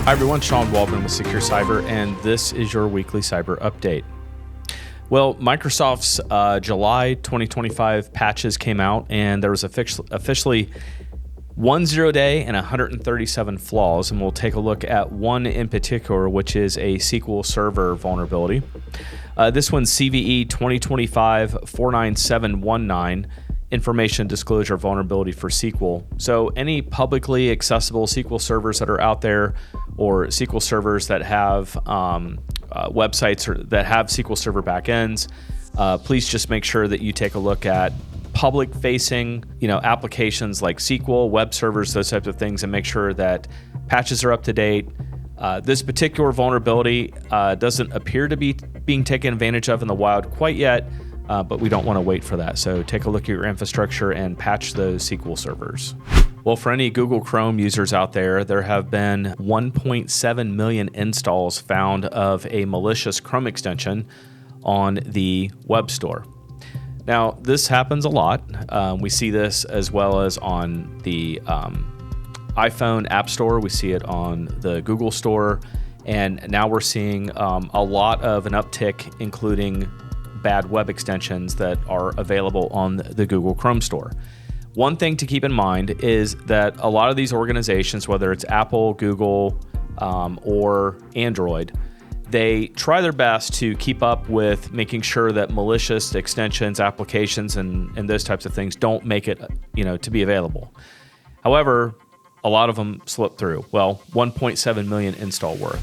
Hi everyone, Sean Waldman with Secure Cyber, and this is your weekly cyber update. Well, Microsoft's July 2025 patches came out, and there was officially 1 0-day and 137 flaws, and we'll take a look at one in particular, which is a SQL Server vulnerability. This one's CVE 2025-49719, Information Disclosure Vulnerability for SQL. So any publicly accessible SQL servers that are out there, or SQL servers that have websites or that have SQL Server backends, please just make sure that you take a look at public-facing, applications like SQL, web servers, those types of things, and make sure that patches are up to date. This particular vulnerability doesn't appear to be being taken advantage of in the wild quite yet, but we don't want to wait for that. So take a look at your infrastructure and patch those SQL servers. Well, for any Google Chrome users out there, there have been 1.7 million installs found of a malicious Chrome extension on the web store. Now, this happens a lot. We see this as well as on the iPhone App Store. We see it on the Google Store. And now we're seeing a lot of an uptick, including bad web extensions that are available on the Google Chrome Store. One thing to keep in mind is that a lot of these organizations, whether it's Apple, Google, or Android, they try their best to keep up with making sure that malicious extensions, applications, and those types of things don't make it, to be available. However, a lot of them slip through. Well, 1.7 million install worth.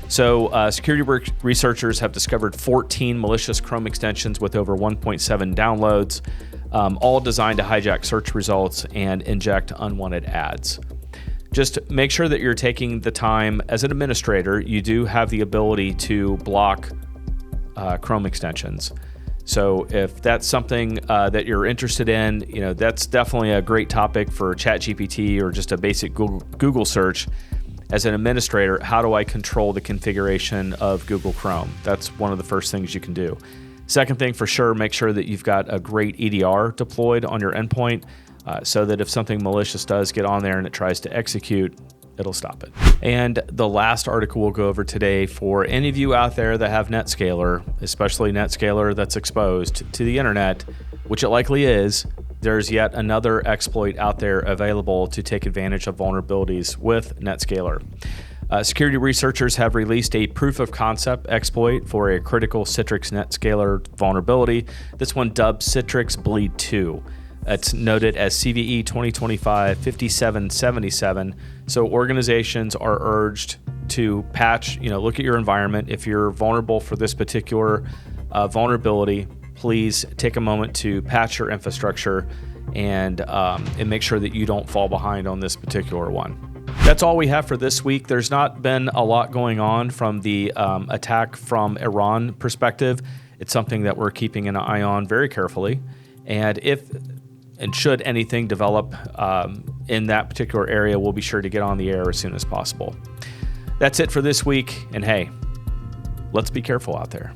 So security researchers have discovered 14 malicious Chrome extensions with over 1.7 downloads, all designed to hijack search results and inject unwanted ads. Just make sure that you're taking the time. As an administrator, you do have the ability to block Chrome extensions. So if that's something that you're interested in, that's definitely a great topic for ChatGPT or just a basic Google search. As an administrator, how do I control the configuration of Google Chrome? That's one of the first things you can do. Second thing, for sure, make sure that you've got a great EDR deployed on your endpoint so that if something malicious does get on there and it tries to execute, it'll stop it. And the last article we'll go over today, for any of you out there that have Netscaler, especially Netscaler that's exposed to the internet, which it likely is, there's yet another exploit out there available to take advantage of vulnerabilities with Netscaler. Security researchers have released a proof of concept exploit for a critical Citrix Netscaler vulnerability. This one dubbed Citrix Bleed 2. It's noted as CVE 2025-5777. So organizations are urged to patch, look at your environment. If you're vulnerable for this particular vulnerability, please take a moment to patch your infrastructure and make sure that you don't fall behind on this particular one. That's all we have for this week. There's not been a lot going on from the attack from Iran perspective. It's something that we're keeping an eye on very carefully. And if and should anything develop in that particular area, we'll be sure to get on the air as soon as possible. That's it for this week. And hey, let's be careful out there.